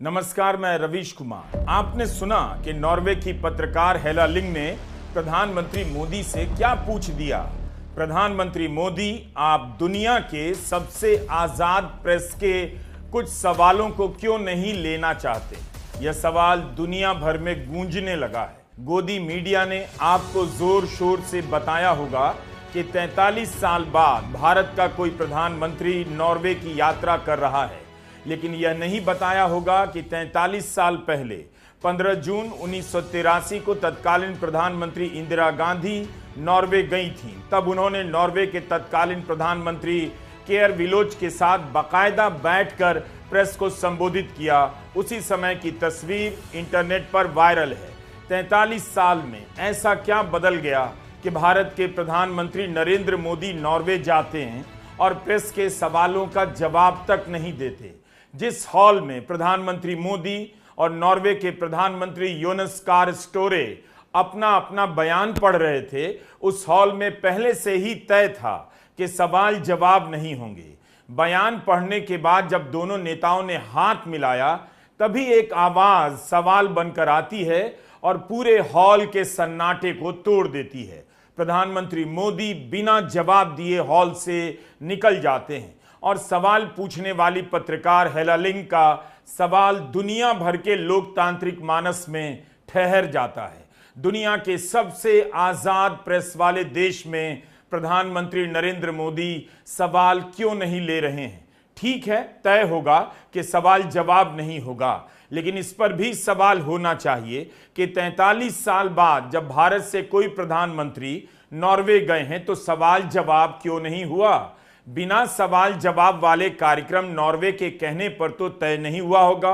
नमस्कार, मैं रवीश कुमार। आपने सुना कि नॉर्वे की पत्रकार हेला लिंग ने प्रधानमंत्री मोदी से क्या पूछ दिया। प्रधानमंत्री मोदी, आप दुनिया के सबसे आजाद प्रेस के कुछ सवालों को क्यों नहीं लेना चाहते। यह सवाल दुनिया भर में गूंजने लगा है। गोदी मीडिया ने आपको जोर शोर से बताया होगा कि 43 साल बाद भारत का कोई प्रधानमंत्री नॉर्वे की यात्रा कर रहा है, लेकिन यह नहीं बताया होगा कि 43 साल पहले 15 जून 1983 को तत्कालीन प्रधानमंत्री इंदिरा गांधी नॉर्वे गई थी। तब उन्होंने नॉर्वे के तत्कालीन प्रधानमंत्री केयर विलोच के साथ बाकायदा बैठकर प्रेस को संबोधित किया। उसी समय की तस्वीर इंटरनेट पर वायरल है। 43 साल में ऐसा क्या बदल गया कि भारत के प्रधानमंत्री नरेंद्र मोदी नॉर्वे जाते हैं और प्रेस के सवालों का जवाब तक नहीं देते। जिस हॉल में प्रधानमंत्री मोदी और नॉर्वे के प्रधानमंत्री योनस गार स्टोरे अपना अपना बयान पढ़ रहे थे, उस हॉल में पहले से ही तय था कि सवाल जवाब नहीं होंगे। बयान पढ़ने के बाद जब दोनों नेताओं ने हाथ मिलाया, तभी एक आवाज सवाल बनकर आती है और पूरे हॉल के सन्नाटे को तोड़ देती है। प्रधानमंत्री मोदी बिना जवाब दिए हॉल से निकल जाते हैं और सवाल पूछने वाली पत्रकार हेला लिंग का सवाल दुनिया भर के लोकतांत्रिक मानस में ठहर जाता है। दुनिया के सबसे आजाद प्रेस वाले देश में प्रधानमंत्री नरेंद्र मोदी सवाल क्यों नहीं ले रहे हैं। ठीक है, तय होगा कि सवाल जवाब नहीं होगा, लेकिन इस पर भी सवाल होना चाहिए कि 43 साल बाद जब भारत से कोई प्रधानमंत्री नॉर्वे गए हैं तो सवाल जवाब क्यों नहीं हुआ। बिना सवाल जवाब वाले कार्यक्रम नॉर्वे के कहने पर तो तय नहीं हुआ होगा।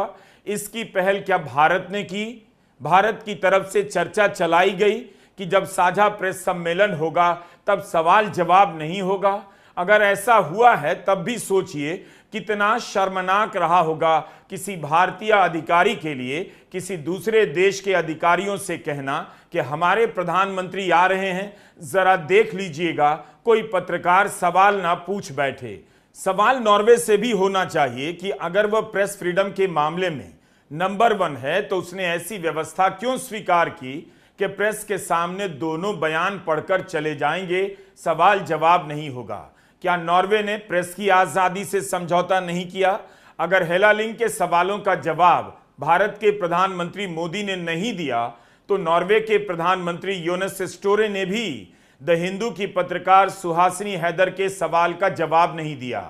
इसकी पहल क्या भारत ने की? भारत की तरफ से चर्चा चलाई गई कि जब साझा प्रेस सम्मेलन होगा तब सवाल जवाब नहीं होगा। अगर ऐसा हुआ है तब भी सोचिए कितना शर्मनाक रहा होगा किसी भारतीय अधिकारी के लिए किसी दूसरे देश के अधिकारियों से कहना कि हमारे प्रधानमंत्री आ रहे हैं, जरा देख लीजिएगा, कोई पत्रकार सवाल ना पूछ बैठे। सवाल नॉर्वे से भी होना चाहिए कि अगर वह प्रेस फ्रीडम के मामले में नंबर 1 है तो उसने ऐसी व्यवस्था क्यों स्वीकार की कि प्रेस के सामने दोनों बयान पढ़कर चले जाएंगे, सवाल जवाब नहीं होगा। क्या नॉर्वे ने प्रेस की आजादी से समझौता नहीं किया? अगर हेला लिंग के सवालों का जवाब भारत के प्रधानमंत्री मोदी ने नहीं दिया तो नॉर्वे के प्रधानमंत्री योनस स्टोरे ने भी द हिंदू की पत्रकार सुहासिनी हैदर के सवाल का जवाब नहीं दिया।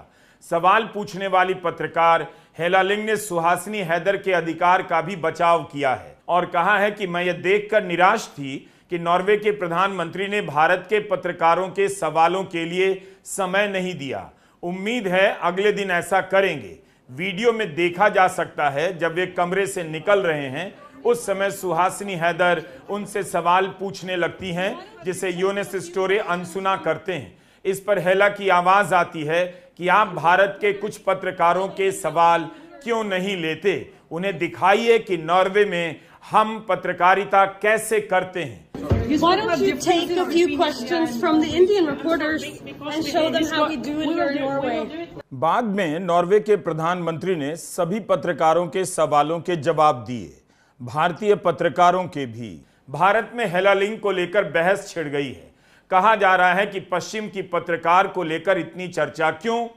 सवाल पूछने वाली पत्रकार हेला लिंग ने सुहासिनी हैदर के अधिकार का भी बचाव किया है और कहा है कि मैं यह देखकर निराश थी कि नॉर्वे के प्रधानमंत्री ने भारत के पत्रकारों के सवालों के लिए समय नहीं दिया। उम्मीद है अगले दिन ऐसा करेंगे। वीडियो में देखा जा सकता है जब वे कमरे से निकल रहे हैं, उस समय सुहासिनी हैदर उनसे सवाल पूछने लगती हैं, जिसे योनस स्टोरे अनसुना करते हैं। इस पर हेला की आवाज आती है कि आप भारत के कुछ पत्रकारों के सवाल क्यों नहीं लेते, उन्हें दिखाइए कि नॉर्वे में हम पत्रकारिता कैसे करते हैं। Why don't you take a few questions from the Indian reporters and show them how we do it here in Norway? बाद में नॉर्वे के प्रधानमंत्री ने सभी पत्रकारों के सवालों के जवाब दिए, भारतीय पत्रकारों के भी। भारत में हेला लिंग को लेकर बहस छिड़ गई है। कहा जा रहा है कि पश्चिम की पत्रकार को लेकर इतनी चर्चा क्यों,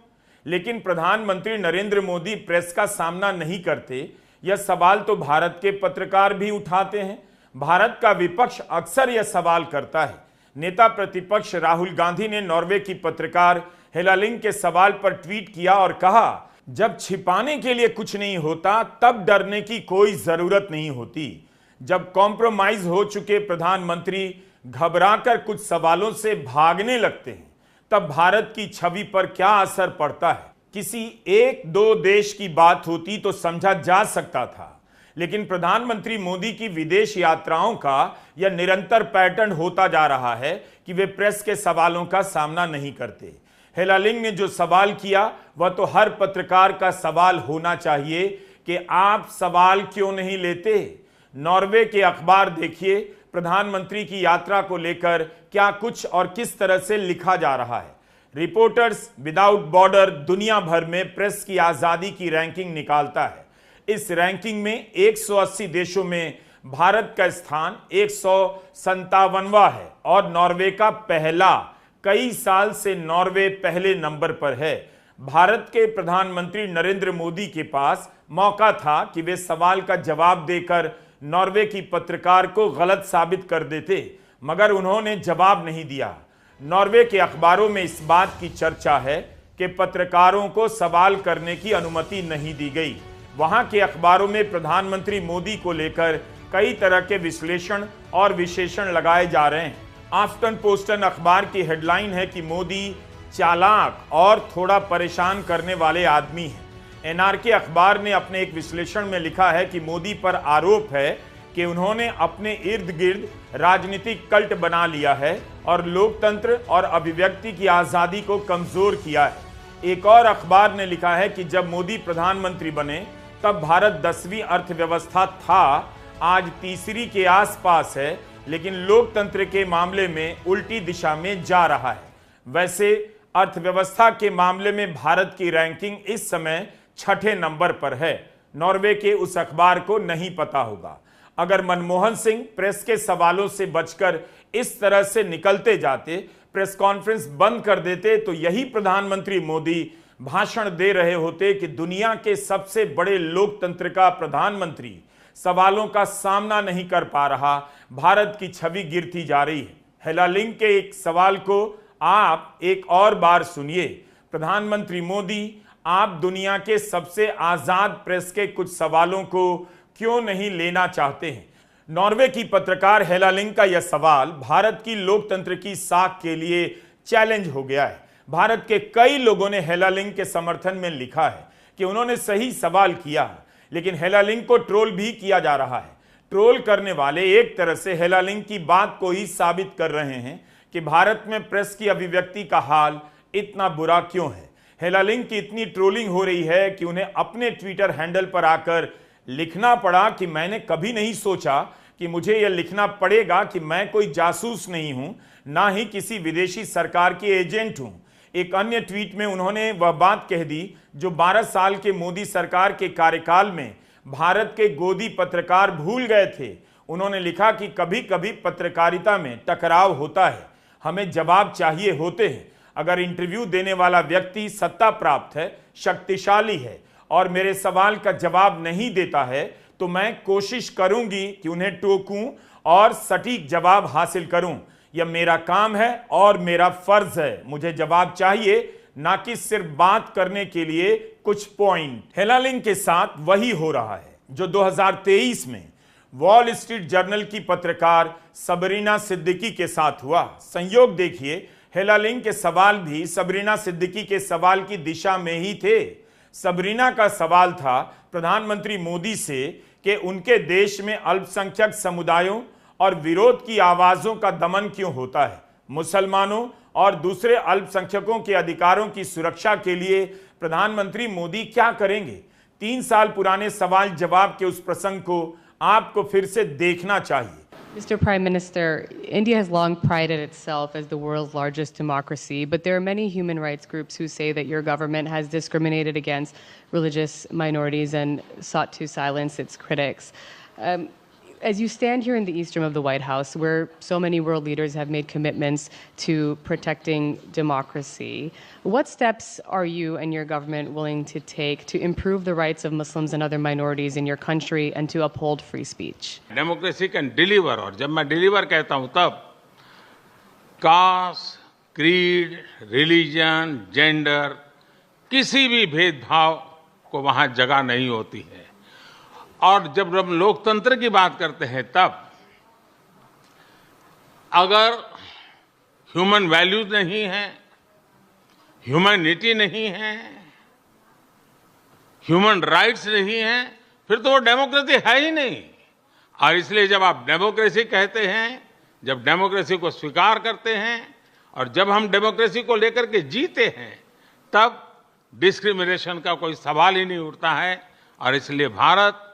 लेकिन प्रधानमंत्री नरेंद्र मोदी प्रेस का सामना नहीं करते, यह सवाल तो भारत के पत्रकार भी उठाते हैं। भारत का विपक्ष अक्सर यह सवाल करता है। नेता प्रतिपक्ष राहुल गांधी ने नॉर्वे की पत्रकार हेला लिंग के सवाल पर ट्वीट किया और कहा, जब छिपाने के लिए कुछ नहीं होता तब डरने की कोई जरूरत नहीं होती। जब कॉम्प्रोमाइज हो चुके प्रधानमंत्री घबराकर कुछ सवालों से भागने लगते हैं, तब भारत की छवि पर क्या असर पड़ता है। किसी 1-2 देश की बात होती तो समझा जा सकता था, लेकिन प्रधानमंत्री मोदी की विदेश यात्राओं का यह निरंतर पैटर्न होता जा रहा है कि वे प्रेस के सवालों का सामना नहीं करते। हेला लिंग ने जो सवाल किया वह तो हर पत्रकार का सवाल होना चाहिए कि आप सवाल क्यों नहीं लेते। नॉर्वे के अखबार देखिए, प्रधानमंत्री की यात्रा को लेकर क्या कुछ और किस तरह से लिखा जा रहा है। रिपोर्टर्स विदाउट बॉर्डर दुनिया भर में प्रेस की आजादी की रैंकिंग निकालता है। इस रैंकिंग में 180 देशों में भारत का स्थान 157वां है और नॉर्वे का पहला। कई साल से नॉर्वे पहले नंबर पर है। भारत के प्रधानमंत्री नरेंद्र मोदी के पास मौका था कि वे सवाल का जवाब देकर नॉर्वे की पत्रकार को गलत साबित कर देते, मगर उन्होंने जवाब नहीं दिया। नॉर्वे के अखबारों में इस बात की चर्चा है कि पत्रकारों को सवाल करने की अनुमति नहीं दी गई। वहां के अखबारों में प्रधानमंत्री मोदी को लेकर कई तरह के विश्लेषण और विशेषण लगाए जा रहे हैं। आफ्टन पोस्टन अखबार की हेडलाइन है कि मोदी चालाक और थोड़ा परेशान करने वाले आदमी हैं। एनआरके अखबार ने अपने एक विश्लेषण में लिखा है कि मोदी पर आरोप है कि उन्होंने अपने इर्द गिर्द राजनीतिक कल्ट बना लिया है और लोकतंत्र और अभिव्यक्ति की आजादी को कमजोर किया है। एक और अखबार ने लिखा है कि जब मोदी प्रधानमंत्री बने तब भारत 10वीं अर्थव्यवस्था था, आज तीसरी के आसपास है, लेकिन लोकतंत्र के मामले में उल्टी दिशा में जा रहा है। वैसे अर्थव्यवस्था के मामले में भारत की रैंकिंग इस समय 6ठे नंबर पर है। नॉर्वे के उस अखबार को नहीं पता होगा। अगर मनमोहन सिंह प्रेस के सवालों से बचकर इस तरह से निकलते जाते, प्रेस कॉन्फ्रेंस बंद कर देते, तो यही प्रधानमंत्री मोदी भाषण दे रहे होते कि दुनिया के सबसे बड़े लोकतंत्र का प्रधानमंत्री सवालों का सामना नहीं कर पा रहा, भारत की छवि गिरती जा रही है। हेला लिंग के एक सवाल को आप एक और बार सुनिए। प्रधानमंत्री मोदी, आप दुनिया के सबसे आजाद प्रेस के कुछ सवालों को क्यों नहीं लेना चाहते हैं? नॉर्वे की पत्रकार हेला लिंग का यह सवाल भारत की लोकतंत्र की साख के लिए चैलेंज हो गया है। भारत के कई लोगों ने हेला लिंग के समर्थन में लिखा है कि उन्होंने सही सवाल किया, लेकिन हेला लिंग को ट्रोल भी किया जा रहा है। ट्रोल करने वाले एक तरह से हेला लिंग की बात को ही साबित कर रहे हैं कि भारत में प्रेस की अभिव्यक्ति का हाल इतना बुरा क्यों है। हेला लिंग की इतनी ट्रोलिंग हो रही है कि उन्हें अपने ट्विटर हैंडल पर आकर लिखना पड़ा कि मैंने कभी नहीं सोचा कि मुझे यह लिखना पड़ेगा कि मैं कोई जासूस नहीं हूं, ना ही किसी विदेशी सरकार की एजेंट हूं। एक अन्य ट्वीट में उन्होंने वह बात कह दी जो 12 साल के मोदी सरकार के कार्यकाल में भारत के गोदी पत्रकार भूल गए थे। उन्होंने लिखा कि कभी कभी पत्रकारिता में टकराव होता है, हमें जवाब चाहिए होते हैं। अगर इंटरव्यू देने वाला व्यक्ति सत्ता प्राप्त है, शक्तिशाली है और मेरे सवाल का जवाब नहीं देता है, तो मैं कोशिश करूंगी कि उन्हें टोकूं और सटीक जवाब हासिल करूं। यह मेरा काम है और मेरा फर्ज है। मुझे जवाब चाहिए, ना कि सिर्फ बात करने के लिए कुछ पॉइंट। हेला लिंग के साथ वही हो रहा है जो 2023 में वॉल स्ट्रीट जर्नल की पत्रकार सबरीना सिद्दीकी के साथ हुआ। संयोग देखिए, हेला लिंग के सवाल भी सबरीना सिद्दीकी के सवाल की दिशा में ही थे। सबरीना का सवाल था प्रधानमंत्री मोदी से कि उनके देश में अल्पसंख्यक समुदायों और विरोध की आवाजों का दमन क्यों होता है। मुसलमानों और दूसरे अल्पसंख्यकों के अधिकारों की सुरक्षा के लिए प्रधानमंत्री मोदी क्या करेंगे? 3 साल पुराने सवाल जवाब के उस प्रसंग को आपको फिर से देखना चाहिए। Mr. Prime Minister, India has long prided itself as the world's largest democracy, but there are many human rights groups who say that your government has discriminated against religious minorities and sought to silence its critics. As you stand here in the east room of the White House, where so many world leaders have made commitments to protecting democracy, what steps are you and your government willing to take to improve the rights of Muslims and other minorities in your country and to uphold free speech? Democracy can deliver, और जब मैं deliver कहता हूं तब cast, creed, religion, gender, किसी भी भेदभाव को वहां जगह नहीं होती है। और जब हम लोकतंत्र की बात करते हैं तब अगर ह्यूमन वैल्यूज नहीं है, ह्यूमैनिटी नहीं है, ह्यूमन राइट्स नहीं है, फिर तो वो डेमोक्रेसी है ही नहीं। और इसलिए जब आप डेमोक्रेसी कहते हैं, जब डेमोक्रेसी को स्वीकार करते हैं और जब हम डेमोक्रेसी को लेकर के जीते हैं, तब डिस्क्रिमिनेशन का कोई सवाल ही नहीं उठता है। और इसलिए भारत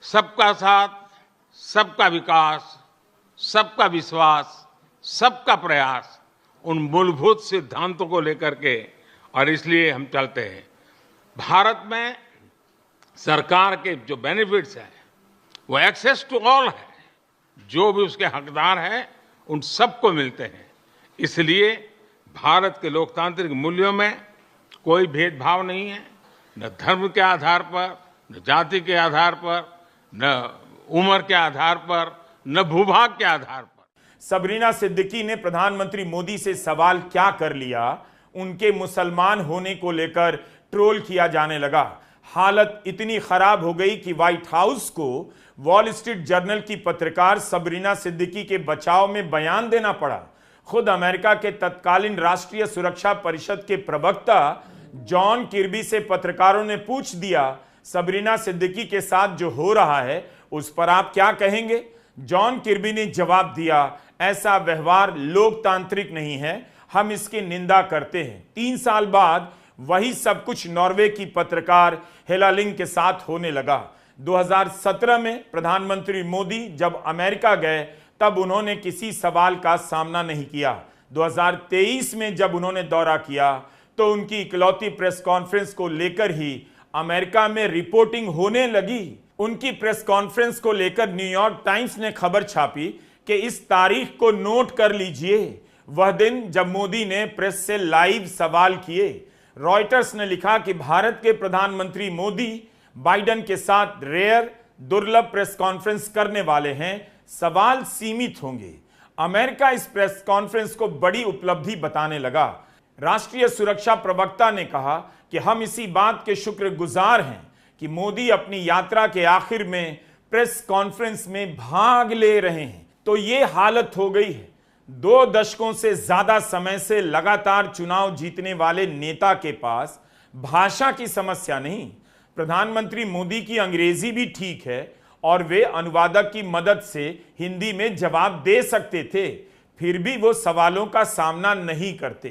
सबका साथ, सबका विकास, सबका विश्वास, सबका प्रयास, उन मूलभूत सिद्धांतों को लेकर के, और इसलिए हम चलते हैं। भारत में सरकार के जो बेनिफिट्स हैं वो एक्सेस टू ऑल है, जो भी उसके हकदार हैं उन सबको मिलते हैं। इसलिए भारत के लोकतांत्रिक मूल्यों में कोई भेदभाव नहीं है, न धर्म के आधार पर, न जाति के आधार पर, न उम्र के आधार पर, न भूभाग के आधार पर। सबरीना सिद्दीकी ने प्रधानमंत्री मोदी से सवाल क्या कर लिया, उनके मुसलमान होने को लेकर ट्रोल किया जाने लगा। हालत इतनी खराब हो गई कि व्हाइट हाउस को वॉल स्ट्रीट जर्नल की पत्रकार सबरीना सिद्दीकी के बचाव में बयान देना पड़ा। खुद अमेरिका के तत्कालीन राष्ट्रीय सुरक्षा परिषद के प्रवक्ता जॉन किर्बी से पत्रकारों ने पूछ दिया, सबरीना सिद्दीकी के साथ जो हो रहा है उस पर आप क्या कहेंगे? जॉन किर्बी ने जवाब दिया, ऐसा व्यवहार लोकतांत्रिक नहीं है, हम इसकी निंदा करते हैं। 3 साल बाद वही सब कुछ नॉर्वे की पत्रकार हेला लिंग के साथ होने लगा। 2017 में प्रधानमंत्री मोदी जब अमेरिका गए तब उन्होंने किसी सवाल का सामना नहीं किया। 2023 में जब उन्होंने दौरा किया तो उनकी इकलौती प्रेस कॉन्फ्रेंस को लेकर ही अमेरिका में रिपोर्टिंग होने लगी। उनकी प्रेस कॉन्फ्रेंस को लेकर न्यूयॉर्क टाइम्स ने खबर छापी कि इस तारीख को नोट कर लीजिए, वह दिन जब मोदी ने प्रेस से लाइव सवाल किए। रॉयटर्स ने लिखा कि भारत के प्रधानमंत्री मोदी बाइडेन के साथ रेयर दुर्लभ प्रेस कॉन्फ्रेंस करने वाले हैं, सवाल सीमित होंगे। अमेरिका इस प्रेस कॉन्फ्रेंस को बड़ी उपलब्धि बताने लगा। राष्ट्रीय सुरक्षा प्रवक्ता ने कहा कि हम इसी बात के शुक्रगुजार हैं कि मोदी अपनी यात्रा के आखिर में प्रेस कॉन्फ्रेंस में भाग ले रहे हैं। तो ये हालत हो गई है। 2 दशकों से ज्यादा समय से लगातार चुनाव जीतने वाले नेता के पास भाषा की समस्या नहीं। प्रधानमंत्री मोदी की अंग्रेजी भी ठीक है और वे अनुवादक की मदद से हिंदी में जवाब दे सकते थे, फिर भी वो सवालों का सामना नहीं करते।